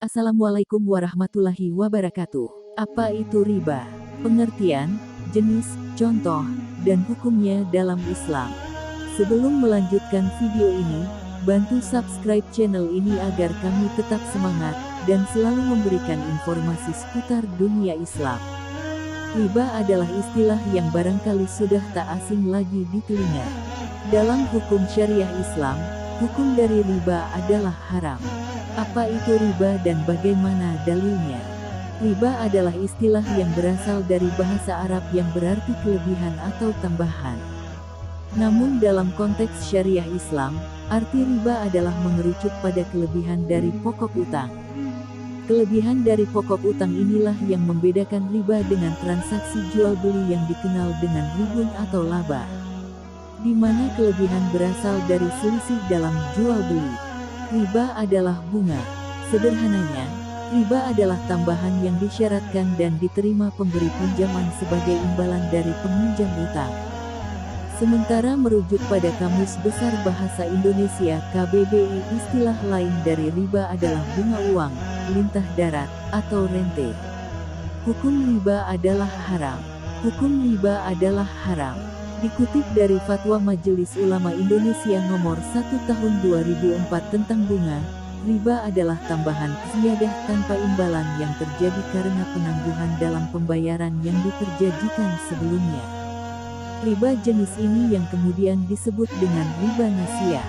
Assalamualaikum warahmatullahi wabarakatuh. Apa itu riba? Pengertian, jenis, contoh, dan hukumnya dalam Islam. Sebelum melanjutkan video ini, bantu subscribe channel ini agar kami tetap semangat dan selalu memberikan informasi seputar dunia Islam. Riba adalah istilah yang barangkali sudah tak asing lagi di telinga. Dalam hukum syariah Islam, hukum dari riba adalah haram. Apa itu riba dan bagaimana dalilnya? Riba adalah istilah yang berasal dari bahasa Arab yang berarti kelebihan atau tambahan. Namun dalam konteks syariah Islam, arti riba adalah mengerucut pada kelebihan dari pokok utang. Kelebihan dari pokok utang inilah yang membedakan riba dengan transaksi jual beli yang dikenal dengan ribun atau laba, di mana kelebihan berasal dari selisih dalam jual beli. Riba adalah bunga. Sederhananya, riba adalah tambahan yang disyaratkan dan diterima pemberi pinjaman sebagai imbalan dari peminjam utang. Sementara merujuk pada Kamus Besar Bahasa Indonesia (KBBI), istilah lain dari riba adalah bunga uang, lintah darat, atau rente. Hukum riba adalah haram. Hukum riba adalah haram. Dikutip dari Fatwa Majelis Ulama Indonesia Nomor 1 Tahun 2004 tentang bunga, riba adalah tambahan ziyadah tanpa imbalan yang terjadi karena penangguhan dalam pembayaran yang diperjanjikan sebelumnya. Riba jenis ini yang kemudian disebut dengan riba nasiah.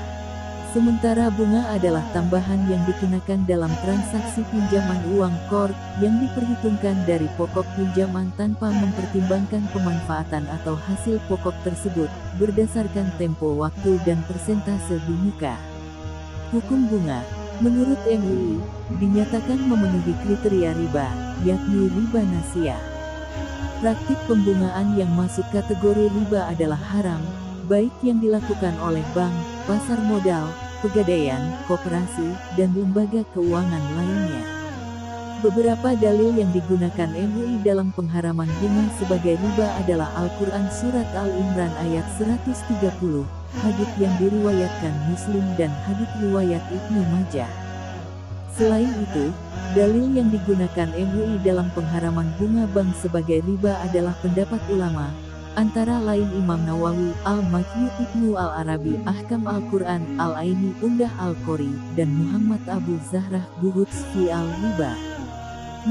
Sementara bunga adalah tambahan yang dikenakan dalam transaksi pinjaman uang kor, yang diperhitungkan dari pokok pinjaman tanpa mempertimbangkan pemanfaatan atau hasil pokok tersebut, berdasarkan tempo waktu dan persentase di muka. Hukum bunga, menurut MUI, dinyatakan memenuhi kriteria riba, yakni riba nasiah. Praktik pembungaan yang masuk kategori riba adalah haram, baik yang dilakukan oleh bank, pasar modal, pegadaian, koperasi, dan lembaga keuangan lainnya. Beberapa dalil yang digunakan MUI dalam pengharaman bunga sebagai riba adalah Al-Quran Surat Al-Imran ayat 130, hadits yang diriwayatkan Muslim dan hadits riwayat Ibnu Majah. Selain itu, dalil yang digunakan MUI dalam pengharaman bunga bank sebagai riba adalah pendapat ulama, antara lain Imam Nawawi, Al-Makki, Ibnu Al-Arabi, Ahkam Al-Quran, Al-Aini, Umdah Al-Qori, dan Muhammad Abu Zahrah, Buhuts fi Al-Riba.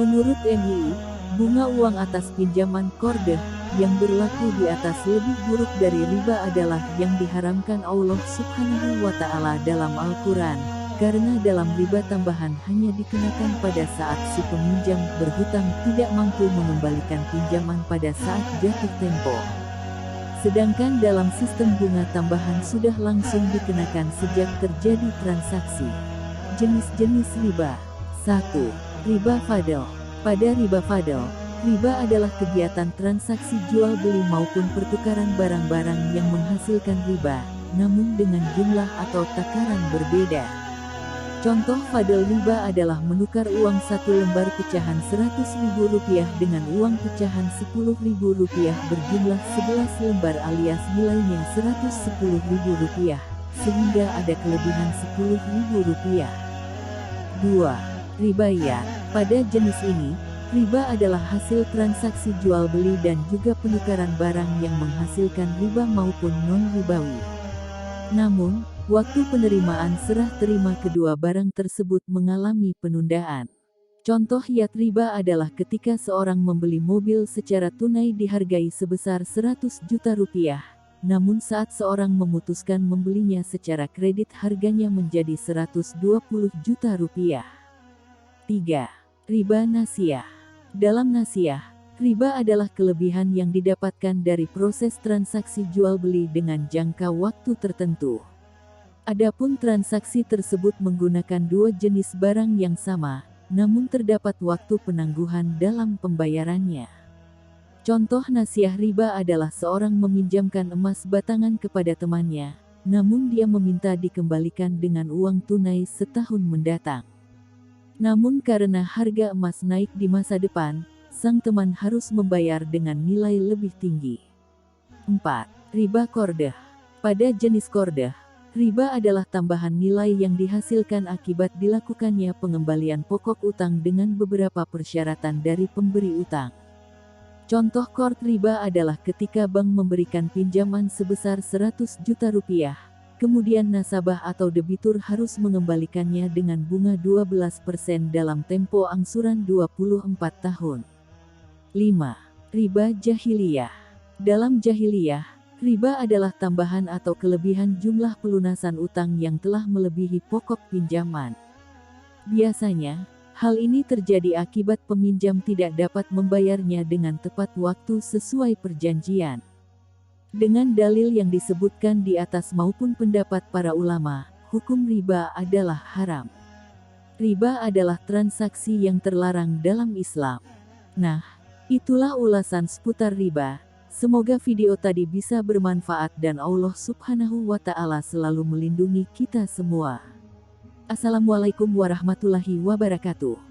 Menurut MUI, bunga uang atas pinjaman qardh, yang berlaku di atas lebih buruk dari riba adalah yang diharamkan Allah Subhanahu wa Ta'ala dalam Al-Quran, karena dalam riba tambahan hanya dikenakan pada saat si peminjam berhutang tidak mampu mengembalikan pinjaman pada saat jatuh tempo. Sedangkan dalam sistem bunga tambahan sudah langsung dikenakan sejak terjadi transaksi. Jenis-jenis riba. 1. Riba fadl. Pada riba fadl, riba adalah kegiatan transaksi jual beli maupun pertukaran barang-barang yang menghasilkan riba, namun dengan jumlah atau takaran berbeda. Contoh fadl riba adalah menukar uang satu lembar pecahan Rp100.000 dengan uang pecahan Rp10.000 berjumlah 11 lembar alias nilainya Rp110.000, sehingga ada kelebihan Rp10.000. 2. Ribayat. Pada jenis ini, riba adalah hasil transaksi jual beli dan juga penukaran barang yang menghasilkan riba maupun non-ribawi. Namun, waktu penerimaan serah terima kedua barang tersebut mengalami penundaan. Contoh yat riba adalah ketika seorang membeli mobil secara tunai dihargai sebesar Rp100 juta, namun saat seorang memutuskan membelinya secara kredit harganya menjadi Rp120 juta. 3. Riba nasiah. Dalam nasiah, riba adalah kelebihan yang didapatkan dari proses transaksi jual beli dengan jangka waktu tertentu. Adapun transaksi tersebut menggunakan dua jenis barang yang sama, namun terdapat waktu penangguhan dalam pembayarannya. Contoh nasiah riba adalah seorang meminjamkan emas batangan kepada temannya, namun dia meminta dikembalikan dengan uang tunai setahun mendatang. Namun karena harga emas naik di masa depan, sang teman harus membayar dengan nilai lebih tinggi. 4. Riba qardh. Pada jenis qardh, Riba adalah tambahan nilai yang dihasilkan akibat dilakukannya pengembalian pokok utang dengan beberapa persyaratan dari pemberi utang. Contoh kord riba adalah ketika bank memberikan pinjaman sebesar 100 juta rupiah, kemudian nasabah atau debitur harus mengembalikannya dengan bunga 12% dalam tempo angsuran 24 tahun. 5. Riba jahiliyah. Dalam jahiliyah, riba adalah tambahan atau kelebihan jumlah pelunasan utang yang telah melebihi pokok pinjaman. Biasanya, hal ini terjadi akibat peminjam tidak dapat membayarnya dengan tepat waktu sesuai perjanjian. Dengan dalil yang disebutkan di atas maupun pendapat para ulama, hukum riba adalah haram. Riba adalah transaksi yang terlarang dalam Islam. Nah, itulah ulasan seputar riba. Semoga video tadi bisa bermanfaat dan Allah Subhanahu wa Ta'ala selalu melindungi kita semua. Assalamualaikum warahmatullahi wabarakatuh.